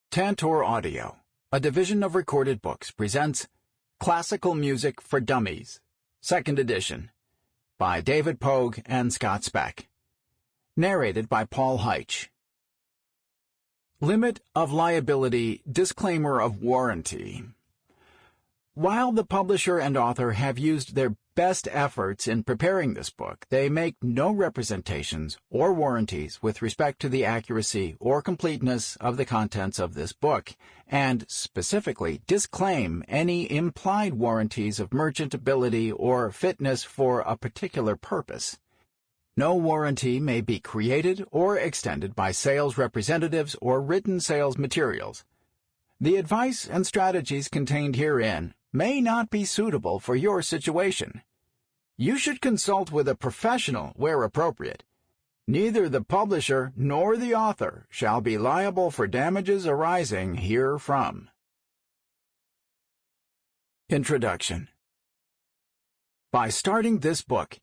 Tantor Audio, a division of Recorded Books, presents Classical Music for Dummies, 2nd edition, by David Pogue and Scott Speck. Narrated by Paul Heitsch. Limit of Liability, Disclaimer of Warranty. While the publisher and author have used their best efforts in preparing this book, they make no representations or warranties with respect to the accuracy or completeness of the contents of this book, and specifically disclaim any implied warranties of merchantability or fitness for a particular purpose. No warranty may be created or extended by sales representatives or written sales materials. The advice and strategies contained herein may not be suitable for your situation. You should consult with a professional where appropriate. Neither the publisher nor the author shall be liable for damages arising herefrom. Introduction. By starting this book,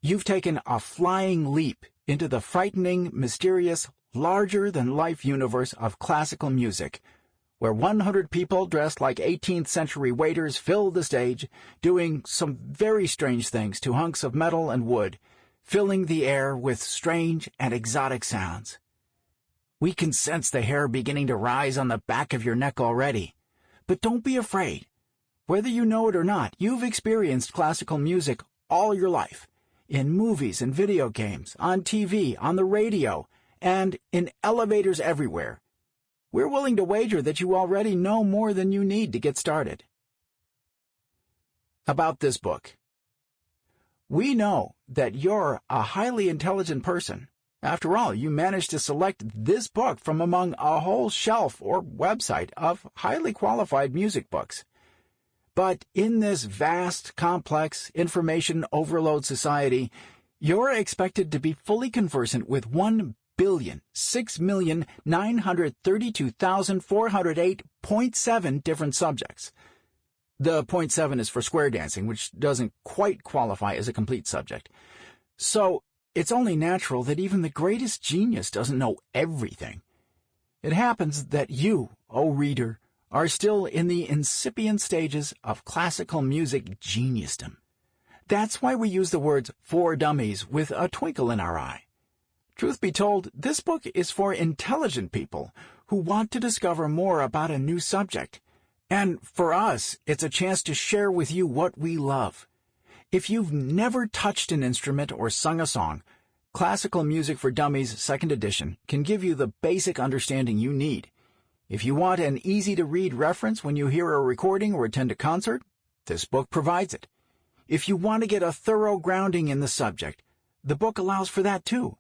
you've taken a flying leap into the frightening, mysterious, larger-than-life universe of classical music, where 100 people dressed like 18th century waiters fill the stage, doing some very strange things to hunks of metal and wood, filling the air with strange and exotic sounds. We can sense the hair beginning to rise on the back of your neck already. But don't be afraid. Whether you know it or not, you've experienced classical music all your life, in movies and video games, on TV, on the radio, and in elevators everywhere. We're willing to wager that you already know more than you need to get started. About this book. We know that you're a highly intelligent person. After all, you managed to select this book from among a whole shelf or website of highly qualified music books. But in this vast, complex, information overload society, you're expected to be fully conversant with 1,006,932,408.7 different subjects. The .7 is for square dancing, which doesn't quite qualify as a complete subject. So it's only natural that even the greatest genius doesn't know everything. It happens that you, O reader, are still in the incipient stages of classical music geniusdom. That's why we use the words For Dummies with a twinkle in our eye. Truth be told, this book is for intelligent people who want to discover more about a new subject. And for us, it's a chance to share with you what we love. If you've never touched an instrument or sung a song, Classical Music for Dummies 2nd edition can give you the basic understanding you need. If you want an easy-to-read reference when you hear a recording or attend a concert, this book provides it. If you want to get a thorough grounding in the subject, the book allows for that too.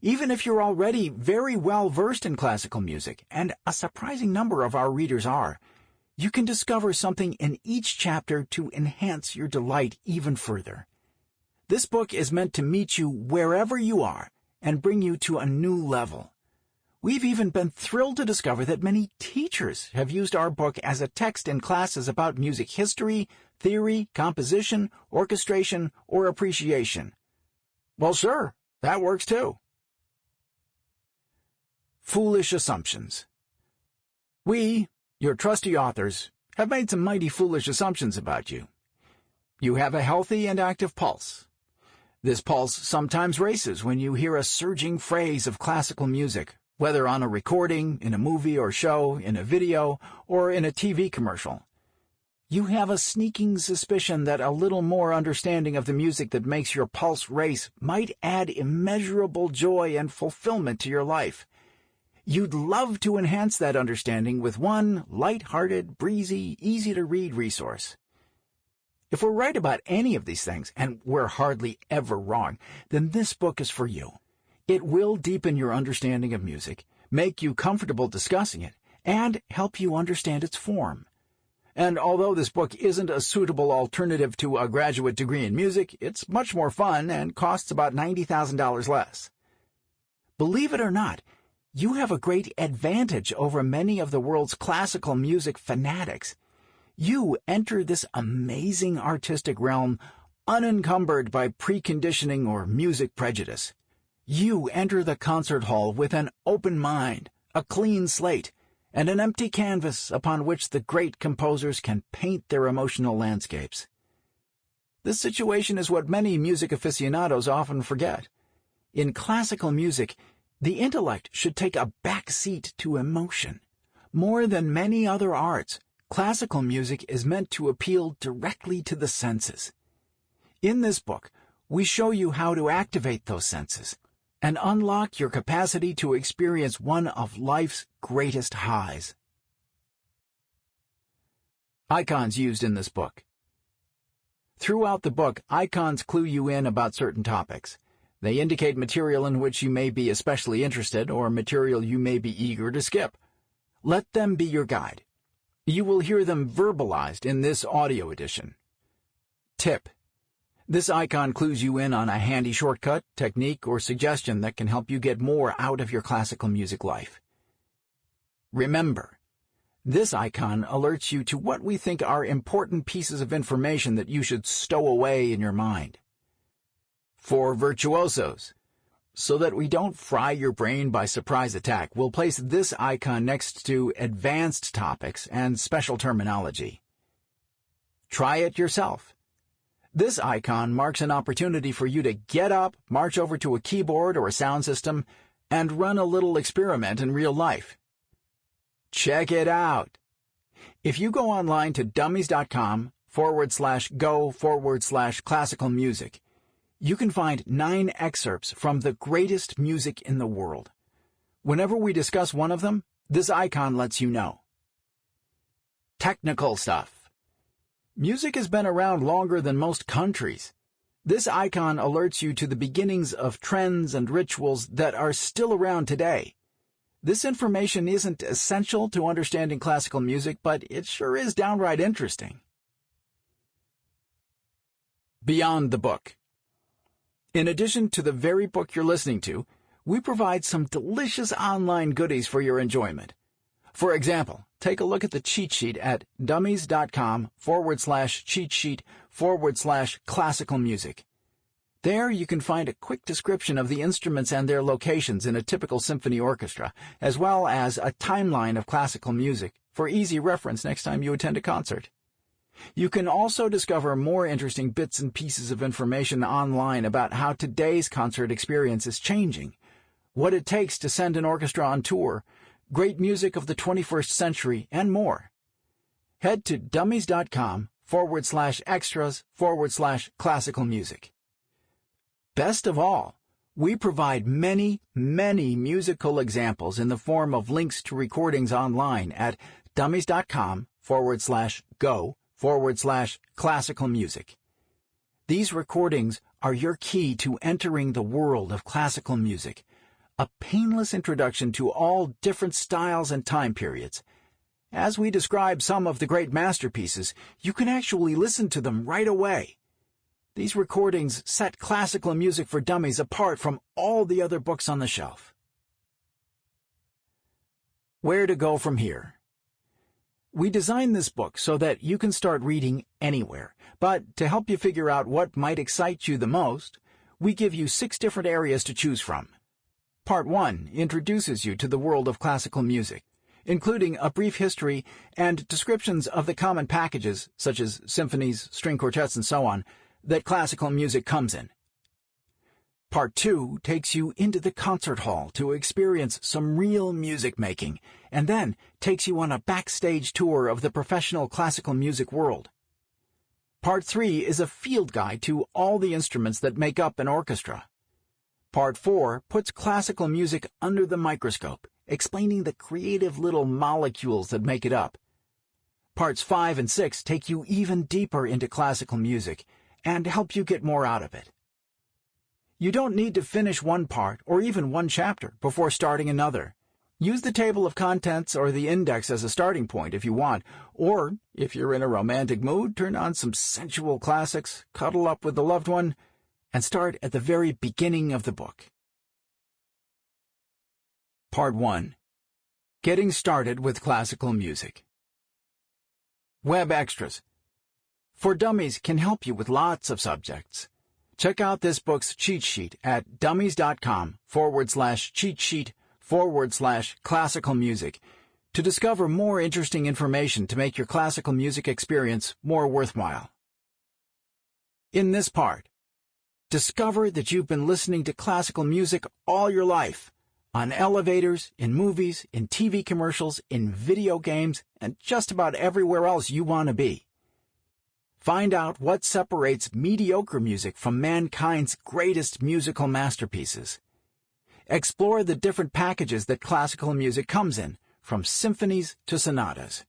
Even if you're already very well versed in classical music, and a surprising number of our readers are, you can discover something in each chapter to enhance your delight even further. This book is meant to meet you wherever you are and bring you to a new level. We've even been thrilled to discover that many teachers have used our book as a text in classes about music history, theory, composition, orchestration, or appreciation. Well, sure, that works too. Foolish Assumptions. We, your trusty authors, have made some mighty foolish assumptions about you. You have a healthy and active pulse. This pulse sometimes races when you hear a surging phrase of classical music, whether on a recording, in a movie or show, in a video, or in a TV commercial. You have a sneaking suspicion that a little more understanding of the music that makes your pulse race might add immeasurable joy and fulfillment to your life. You'd love to enhance that understanding with one light-hearted, breezy, easy-to-read resource. If we're right about any of these things, and we're hardly ever wrong, then this book is for you. It will deepen your understanding of music, make you comfortable discussing it, and help you understand its form. And although this book isn't a suitable alternative to a graduate degree in music, it's much more fun and costs about $90,000 less. Believe it or not, you have a great advantage over many of the world's classical music fanatics. You enter this amazing artistic realm unencumbered by preconditioning or music prejudice. You enter the concert hall with an open mind, a clean slate, and an empty canvas upon which the great composers can paint their emotional landscapes. This situation is what many music aficionados often forget. In classical music, the intellect should take a back seat to emotion. More than many other arts, classical music is meant to appeal directly to the senses. In this book, we show you how to activate those senses and unlock your capacity to experience one of life's greatest highs. Icons used in this book. Throughout the book, icons clue you in about certain topics. They indicate material in which you may be especially interested or material you may be eager to skip. Let them be your guide. You will hear them verbalized in this audio edition. Tip: this icon clues you in on a handy shortcut, technique, or suggestion that can help you get more out of your classical music life. Remember, this icon alerts you to what we think are important pieces of information that you should stow away in your mind. For virtuosos, so that we don't fry your brain by surprise attack, we'll place this icon next to advanced topics and special terminology. Try it yourself. This icon marks an opportunity for you to get up, march over to a keyboard or a sound system, and run a little experiment in real life. Check it out. If you go online to dummies.com/go/classical music, you can find 9 excerpts from the greatest music in the world. Whenever we discuss one of them, this icon lets you know. Technical stuff. Music has been around longer than most countries. This icon alerts you to the beginnings of trends and rituals that are still around today. This information isn't essential to understanding classical music, but it sure is downright interesting. Beyond the book. In addition to the very book you're listening to, we provide some delicious online goodies for your enjoyment. For example, take a look at the cheat sheet at dummies.com/cheat sheet/classical music. There you can find a quick description of the instruments and their locations in a typical symphony orchestra, as well as a timeline of classical music for easy reference next time you attend a concert. You can also discover more interesting bits and pieces of information online about how today's concert experience is changing, what it takes to send an orchestra on tour, great music of the 21st century, and more. Head to dummies.com/extras/classical music. Best of all, we provide many, many musical examples in the form of links to recordings online at dummies.com/go/classical music. These recordings are your key to entering the world of classical music, a painless introduction to all different styles and time periods. As we describe some of the great masterpieces, you can actually listen to them right away. These recordings set Classical Music for Dummies apart from all the other books on the shelf. Where to go from here? We designed this book so that you can start reading anywhere, but to help you figure out what might excite you the most, we give you 6 different areas to choose from. Part 1 introduces you to the world of classical music, including a brief history and descriptions of the common packages, such as symphonies, string quartets, and so on, that classical music comes in. Part 2 takes you into the concert hall to experience some real music making, and then takes you on a backstage tour of the professional classical music world. Part 3 is a field guide to all the instruments that make up an orchestra. Part 4 puts classical music under the microscope, explaining the creative little molecules that make it up. Parts 5 and 6 take you even deeper into classical music and help you get more out of it. You don't need to finish one part or even one chapter before starting another. Use the table of contents or the index as a starting point if you want, or if you're in a romantic mood, turn on some sensual classics, cuddle up with the loved one, and start at the very beginning of the book. Part 1. Getting Started with Classical Music. Web Extras. For Dummies can help you with lots of subjects. Check out this book's cheat sheet at dummies.com/cheat sheet/classical music to discover more interesting information to make your classical music experience more worthwhile. In this part, discover that you've been listening to classical music all your life, on elevators, in movies, in TV commercials, in video games, and just about everywhere else you want to be. Find out what separates mediocre music from mankind's greatest musical masterpieces. Explore the different packages that classical music comes in, from symphonies to sonatas.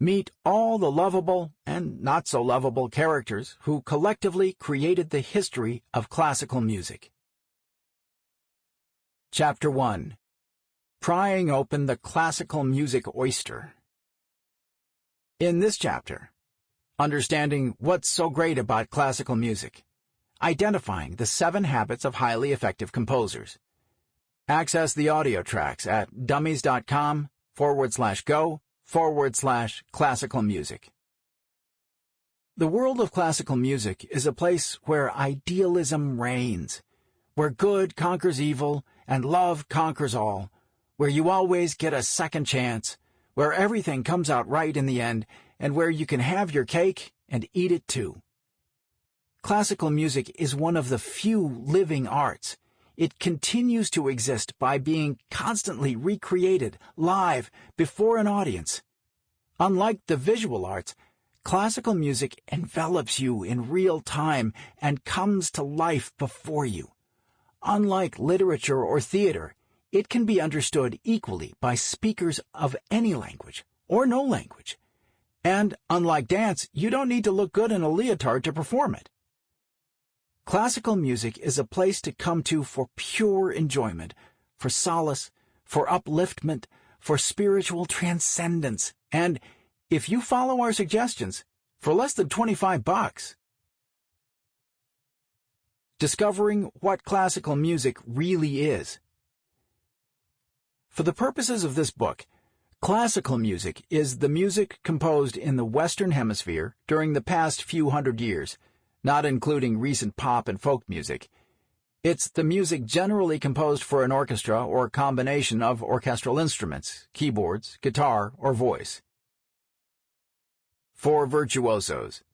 Meet all the lovable and not-so-lovable characters who collectively created the history of classical music. Chapter 1. Prying Open the Classical Music Oyster. In this chapter, understanding what's so great about classical music, identifying the 7 habits of highly effective composers. Access the audio tracks at dummies.com/go/classical music. The world of classical music is a place where idealism reigns, where good conquers evil and love conquers all, where you always get a second chance, where everything comes out right in the end, and where you can have your cake and eat it too. Classical music is one of the few living arts. It continues to exist by being constantly recreated, live, before an audience. Unlike the visual arts, classical music envelops you in real time and comes to life before you. Unlike literature or theater, it can be understood equally by speakers of any language or no language. And unlike dance, you don't need to look good in a leotard to perform it. Classical music is a place to come to for pure enjoyment, for solace, for upliftment, for spiritual transcendence, and, if you follow our suggestions, for less than $25. Discovering what classical music really is. For the purposes of this book, classical music is the music composed in the Western Hemisphere during the past few hundred years, not including recent pop and folk music. It's the music generally composed for an orchestra or a combination of orchestral instruments, keyboards, guitar, or voice. For virtuosos.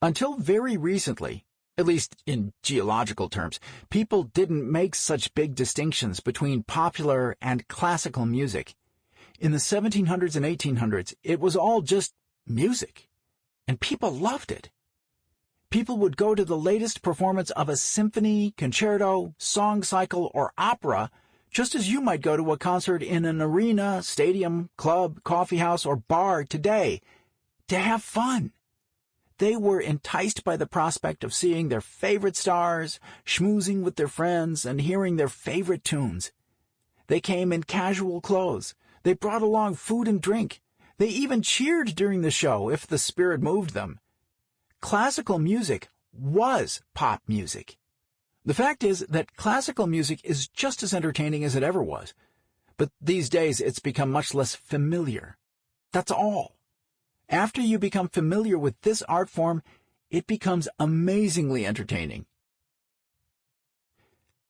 Until very recently, at least in geological terms, people didn't make such big distinctions between popular and classical music. In the 1700s and 1800s, it was all just music, and people loved it. People would go to the latest performance of a symphony, concerto, song cycle, or opera, just as you might go to a concert in an arena, stadium, club, coffeehouse, or bar today, to have fun. They were enticed by the prospect of seeing their favorite stars, schmoozing with their friends, and hearing their favorite tunes. They came in casual clothes. They brought along food and drink. They even cheered during the show if the spirit moved them. Classical music was pop music. The fact is that classical music is just as entertaining as it ever was, but these days it's become much less familiar. That's all. After you become familiar with this art form, it becomes amazingly entertaining.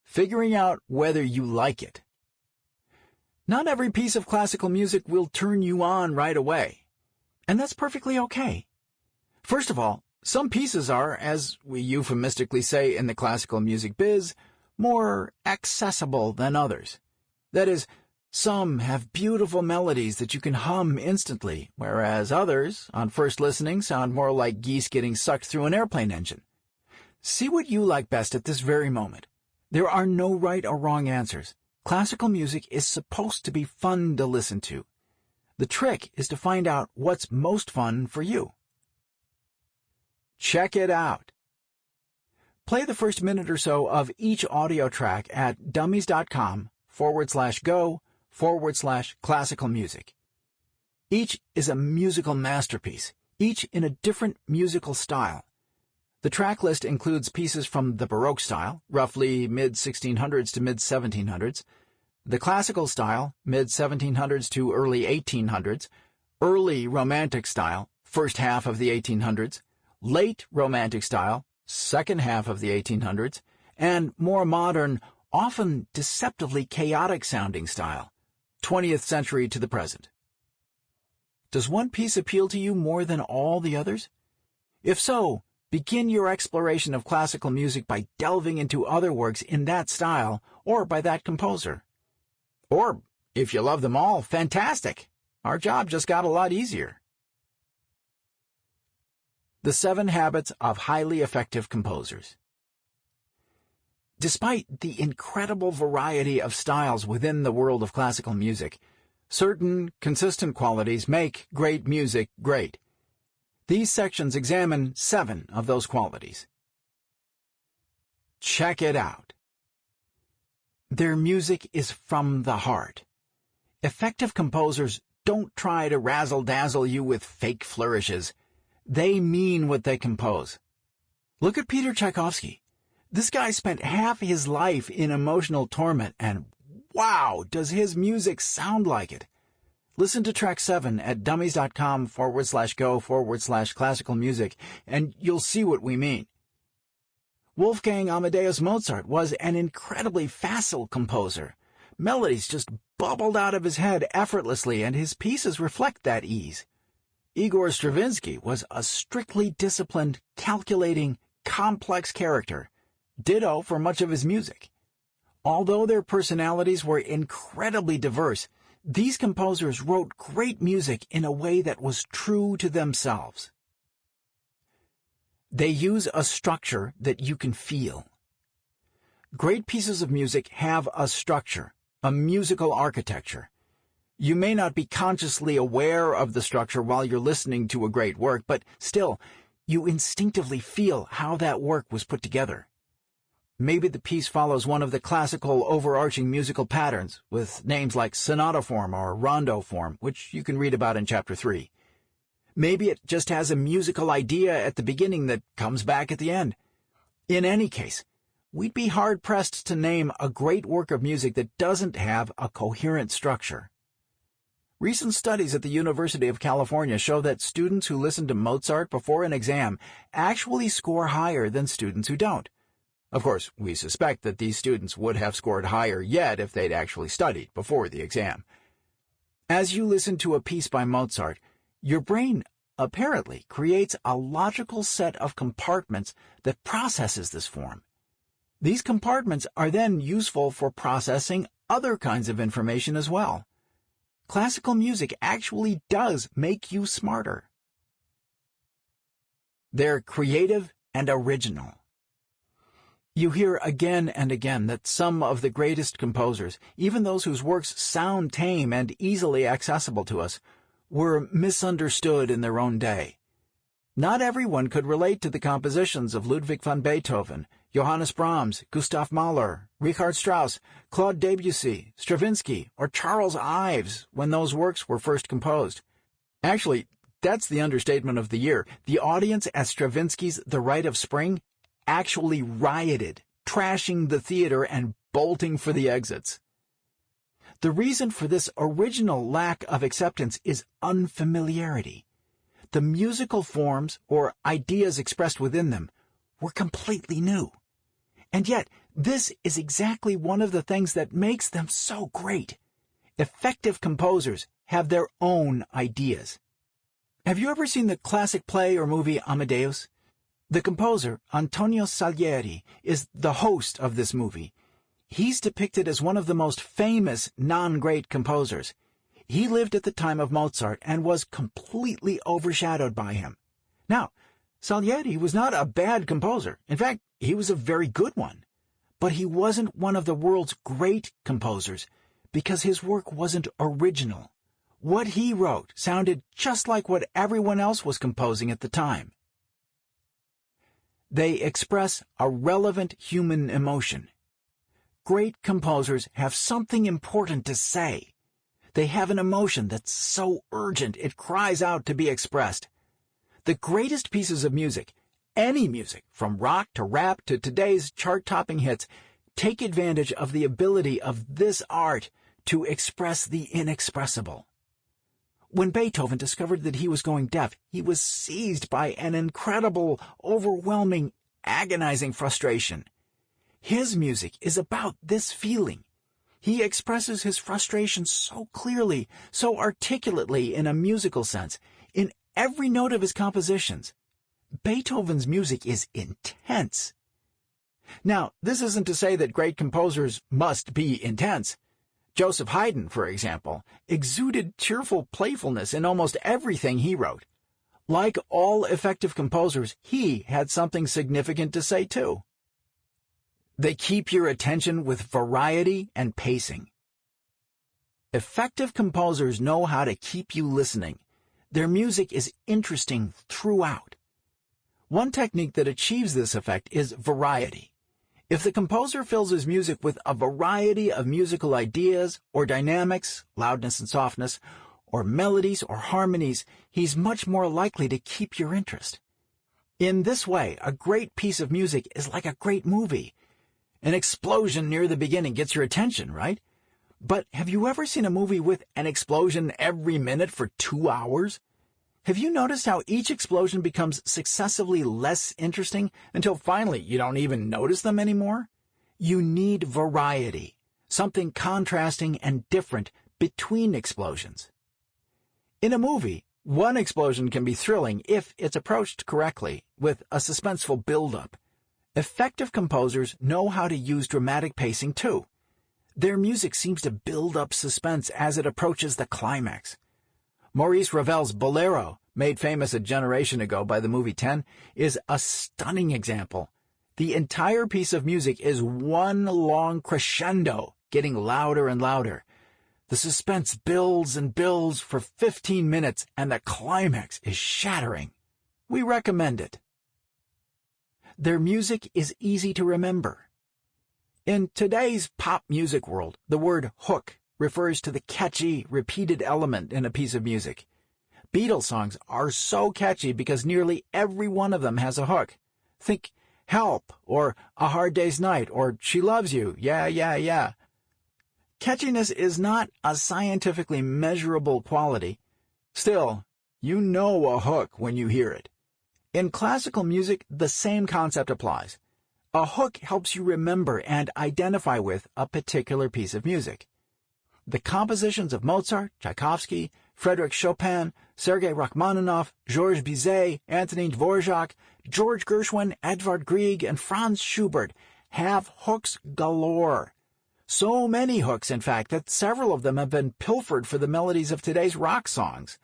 Figuring out whether you like it. Not every piece of classical music will turn you on right away, and that's perfectly okay. First of all, some pieces are, as we euphemistically say in the classical music biz, more accessible than others. That is, some have beautiful melodies that you can hum instantly, whereas others, on first listening, sound more like geese getting sucked through an airplane engine. See what you like best at this very moment. There are no right or wrong answers. Classical music is supposed to be fun to listen to. The trick is to find out what's most fun for you. Check it out. Play the first minute or so of each audio track at dummies.com/go/classical music. Each is a musical masterpiece, each in a different musical style. The track list includes pieces from the Baroque style, roughly mid-1600s to mid-1700s, the classical style, mid-1700s to early 1800s, early Romantic style, first half of the 1800s, late Romantic style, second half of the 1800s, and more modern, often deceptively chaotic-sounding style, 20th century to the present. Does one piece appeal to you more than all the others? If so, begin your exploration of classical music by delving into other works in that style or by that composer. Or, if you love them all, fantastic! Our job just got a lot easier. The 7 Habits of Highly Effective Composers. Despite the incredible variety of styles within the world of classical music, certain consistent qualities make great music great. These sections examine 7 of those qualities. Check it out. Their music is from the heart. Effective composers don't try to razzle-dazzle you with fake flourishes. They mean what they compose. Look at Peter Tchaikovsky. This guy spent half his life in emotional torment, and wow, does his music sound like it. Listen to track 7 at dummies.com/go/classical music, and you'll see what we mean. Wolfgang Amadeus Mozart was an incredibly facile composer. Melodies just bubbled out of his head effortlessly, and his pieces reflect that ease. Igor Stravinsky was a strictly disciplined, calculating, complex character. Ditto for much of his music. Although their personalities were incredibly diverse, these composers wrote great music in a way that was true to themselves. They use a structure that you can feel. Great pieces of music have a structure, a musical architecture. You may not be consciously aware of the structure while you're listening to a great work, but still, you instinctively feel how that work was put together. Maybe the piece follows one of the classical overarching musical patterns, with names like sonata form or rondo form, which you can read about in Chapter 3. Maybe it just has a musical idea at the beginning that comes back at the end. In any case, we'd be hard-pressed to name a great work of music that doesn't have a coherent structure. Recent studies at the University of California show that students who listen to Mozart before an exam actually score higher than students who don't. Of course, we suspect that these students would have scored higher yet if they'd actually studied before the exam. As you listen to a piece by Mozart, your brain apparently creates a logical set of compartments that processes this form. These compartments are then useful for processing other kinds of information as well. Classical music actually does make you smarter. They're creative and original. You hear again and again that some of the greatest composers, even those whose works sound tame and easily accessible to us, were misunderstood in their own day. Not everyone could relate to the compositions of Ludwig van Beethoven, Johannes Brahms, Gustav Mahler, Richard Strauss, Claude Debussy, Stravinsky, or Charles Ives when those works were first composed. Actually, that's the understatement of the year. The audience at Stravinsky's The Rite of Spring actually rioted, trashing the theater and bolting for the exits. The reason for this original lack of acceptance is unfamiliarity. The musical forms, or ideas expressed within them, were completely new. And yet, this is exactly one of the things that makes them so great. Effective composers have their own ideas. Have you ever seen the classic play or movie Amadeus? The composer, Antonio Salieri, is the host of this movie. He's depicted as one of the most famous non-great composers. He lived at the time of Mozart and was completely overshadowed by him. Now, Salieri was not a bad composer. In fact, he was a very good one. But he wasn't one of the world's great composers because his work wasn't original. What he wrote sounded just like what everyone else was composing at the time. They express a relevant human emotion. Great composers have something important to say. They have an emotion that's so urgent it cries out to be expressed. The greatest pieces of music, any music, from rock to rap to today's chart-topping hits, take advantage of the ability of this art to express the inexpressible. When Beethoven discovered that he was going deaf, he was seized by an incredible, overwhelming, agonizing frustration. His music is about this feeling. He expresses his frustration so clearly, so articulately in a musical sense, in every note of his compositions. Beethoven's music is intense. Now, this isn't to say that great composers must be intense. Joseph Haydn, for example, exuded cheerful playfulness in almost everything he wrote. Like all effective composers, he had something significant to say too. They keep your attention with variety and pacing. Effective composers know how to keep you listening. Their music is interesting throughout. One technique that achieves this effect is variety. If the composer fills his music with a variety of musical ideas or dynamics, loudness and softness, or melodies or harmonies, he's much more likely to keep your interest. In this way, a great piece of music is like a great movie. An explosion near the beginning gets your attention, right? But have you ever seen a movie with an explosion every minute for 2 hours? Have you noticed how each explosion becomes successively less interesting until finally you don't even notice them anymore? You need variety, something contrasting and different between explosions. In a movie, one explosion can be thrilling if it's approached correctly, with a suspenseful build-up. Effective composers know how to use dramatic pacing too. Their music seems to build up suspense as it approaches the climax. Maurice Ravel's Bolero, made famous a generation ago by the movie 10, is a stunning example. The entire piece of music is one long crescendo, getting louder and louder. The suspense builds and builds for 15 minutes, and the climax is shattering. We recommend it. Their music is easy to remember. In today's pop music world, the word hook refers to the catchy, repeated element in a piece of music. Beatles songs are so catchy because nearly every one of them has a hook. Think Help, or A Hard Day's Night, or She Loves You, Yeah, Yeah, Yeah. Catchiness is not a scientifically measurable quality. Still, you know a hook when you hear it. In classical music, the same concept applies. A hook helps you remember and identify with a particular piece of music. The compositions of Mozart, Tchaikovsky, Frédéric Chopin, Sergei Rachmaninoff, Georges Bizet, Antonin Dvorak, George Gershwin, Edvard Grieg, and Franz Schubert have hooks galore. So many hooks, in fact, that several of them have been pilfered for the melodies of today's rock songs.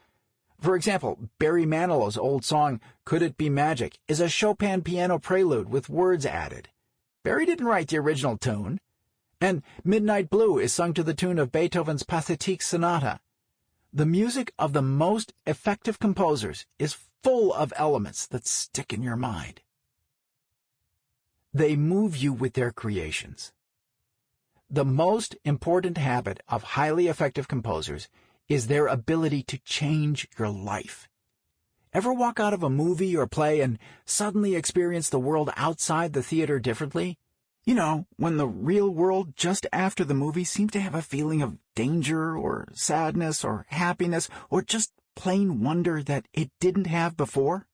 For example, Barry Manilow's old song, Could It Be Magic, is a Chopin piano prelude with words added. Barry didn't write the original tune. And Midnight Blue is sung to the tune of Beethoven's Pathétique Sonata. The music of the most effective composers is full of elements that stick in your mind. They move you with their creations. The most important habit of highly effective composers is their ability to change your life. Ever walk out of a movie or play and suddenly experience the world outside the theater differently? You know, when the real world just after the movie seemed to have a feeling of danger or sadness or happiness or just plain wonder that it didn't have before?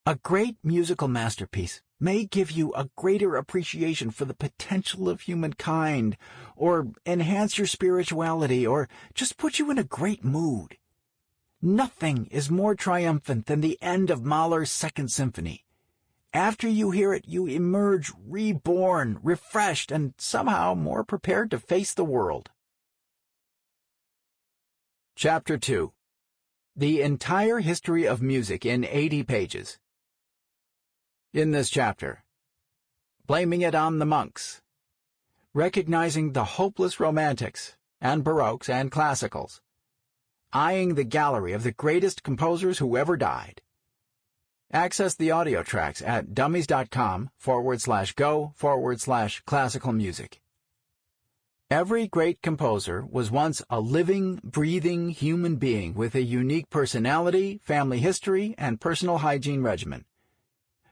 A great musical masterpiece may give you a greater appreciation for the potential of humankind, or enhance your spirituality, or just put you in a great mood. Nothing is more triumphant than the end of Mahler's Second Symphony. After you hear it, you emerge reborn, refreshed, and somehow more prepared to face the world. Chapter 2. The Entire History of Music in 80 Pages. In this chapter, blaming it on the monks, recognizing the hopeless romantics and baroques and classicals, eyeing the gallery of the greatest composers who ever died. Access the audio tracks at dummies.com/go/classical music. Every great composer was once a living, breathing human being with a unique personality, family history, and personal hygiene regimen.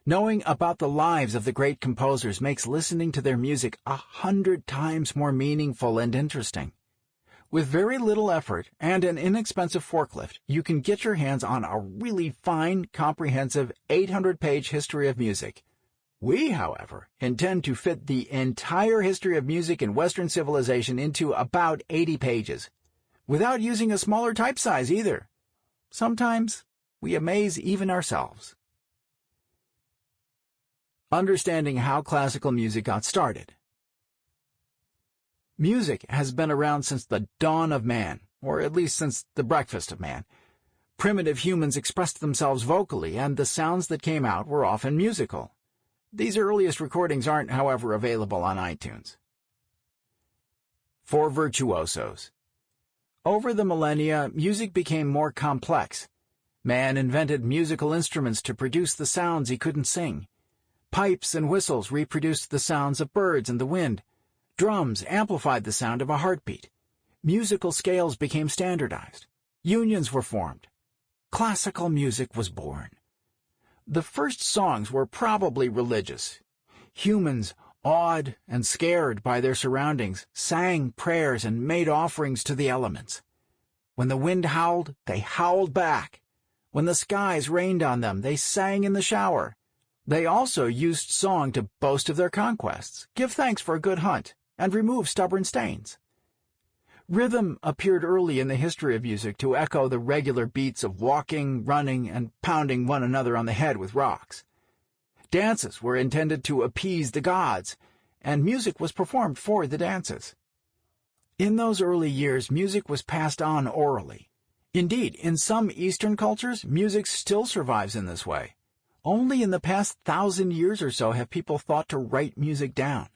Knowing about the lives of the great composers makes listening to their music 100 times more meaningful and interesting. With very little effort and an inexpensive forklift, you can get your hands on a really fine, comprehensive 800-page history of music. We, however, intend to fit the entire history of music in Western civilization into about 80 pages, without using a smaller type size either. Sometimes we amaze even ourselves. Understanding how classical music got started. Music has been around since the dawn of man, or at least since the breakfast of man. Primitive humans expressed themselves vocally, and the sounds that came out were often musical. These earliest recordings aren't, however, available on iTunes. For virtuosos. Over the millennia, music became more complex. Man invented musical instruments to produce the sounds he couldn't sing. Pipes and whistles reproduced the sounds of birds and the wind. Drums amplified the sound of a heartbeat. Musical scales became standardized. Unions were formed. Classical music was born. The first songs were probably religious. Humans, awed and scared by their surroundings, sang prayers and made offerings to the elements. When the wind howled, they howled back. When the skies rained on them, they sang in the shower. They also used song to boast of their conquests, give thanks for a good hunt, and remove stubborn stains. Rhythm appeared early in the history of music to echo the regular beats of walking, running, and pounding one another on the head with rocks. Dances were intended to appease the gods, and music was performed for the dances. In those early years, music was passed on orally. Indeed, in some Eastern cultures, music still survives in this way. Only in the past 1,000 years or so have people thought to write music down.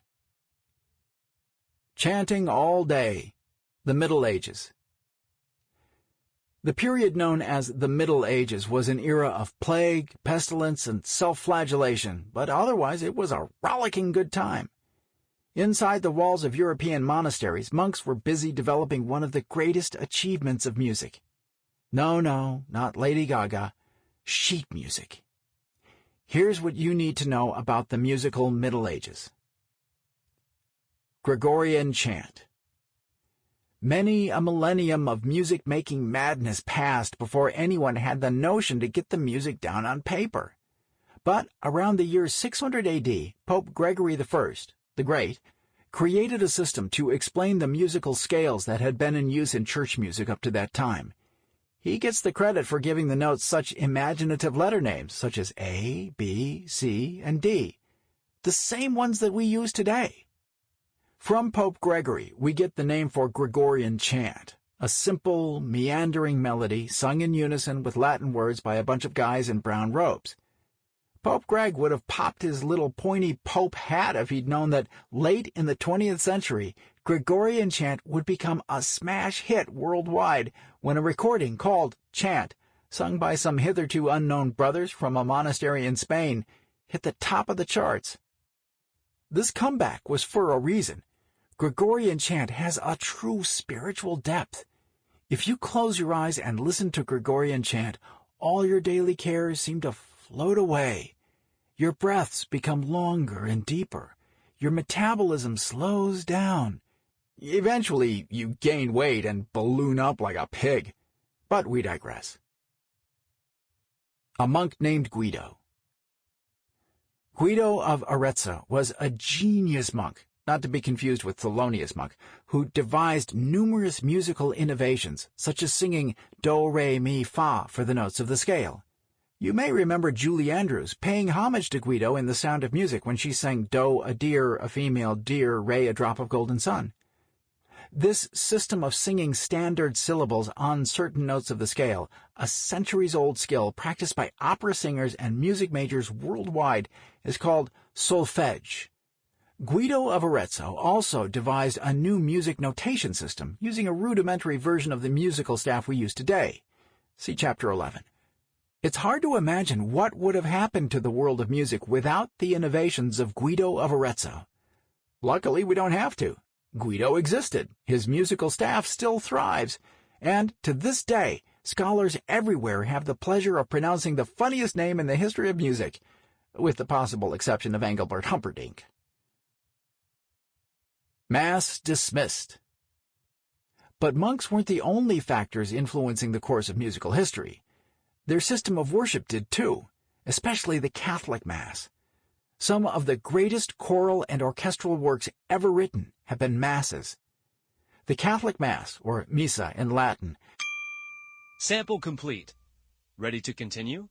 Chanting all day. The Middle Ages. The period known as the Middle Ages was an era of plague, pestilence, and self-flagellation, but otherwise it was a rollicking good time. Inside the walls of European monasteries, monks were busy developing one of the greatest achievements of music. No, not Lady Gaga. Sheet music. Here's what you need to know about the musical Middle Ages. Gregorian chant. Many a millennium of music-making madness passed before anyone had the notion to get the music down on paper. But around the year 600 AD, Pope Gregory I, the Great, created a system to explain the musical scales that had been in use in church music up to that time. He gets the credit for giving the notes such imaginative letter names, such as A, B, C, and D, the same ones that we use today. From Pope Gregory, we get the name for Gregorian chant, a simple, meandering melody sung in unison with Latin words by a bunch of guys in brown robes. Pope Greg would have popped his little pointy pope hat if he'd known that late in the 20th century, Gregorian chant would become a smash hit worldwide when a recording called Chant, sung by some hitherto unknown brothers from a monastery in Spain, hit the top of the charts. This comeback was for a reason. Gregorian chant has a true spiritual depth. If you close your eyes and listen to Gregorian chant, all your daily cares seem to float away. Your breaths become longer and deeper. Your metabolism slows down. Eventually, you gain weight and balloon up like a pig. But we digress. A monk named Guido. Guido of Arezzo was a genius monk, not to be confused with Thelonious Monk, who devised numerous musical innovations, such as singing do, re, mi, fa for the notes of the scale. You may remember Julie Andrews paying homage to Guido in The Sound of Music when she sang do, a deer, a female deer, re, a drop of golden sun. This system of singing standard syllables on certain notes of the scale, a centuries-old skill practiced by opera singers and music majors worldwide, is called solfege. Guido of Arezzo also devised a new music notation system using a rudimentary version of the musical staff we use today. See Chapter 11. It's hard to imagine what would have happened to the world of music without the innovations of Guido of Arezzo. Luckily, we don't have to. Guido existed, his musical staff still thrives, and to this day, scholars everywhere have the pleasure of pronouncing the funniest name in the history of music, with the possible exception of Engelbert Humperdinck. Mass dismissed. But monks weren't the only factors influencing the course of musical history. Their system of worship did too, especially the Catholic Mass. Some of the greatest choral and orchestral works ever written have been masses. The Catholic Mass, or Missa in Latin. Sample complete. Ready to continue?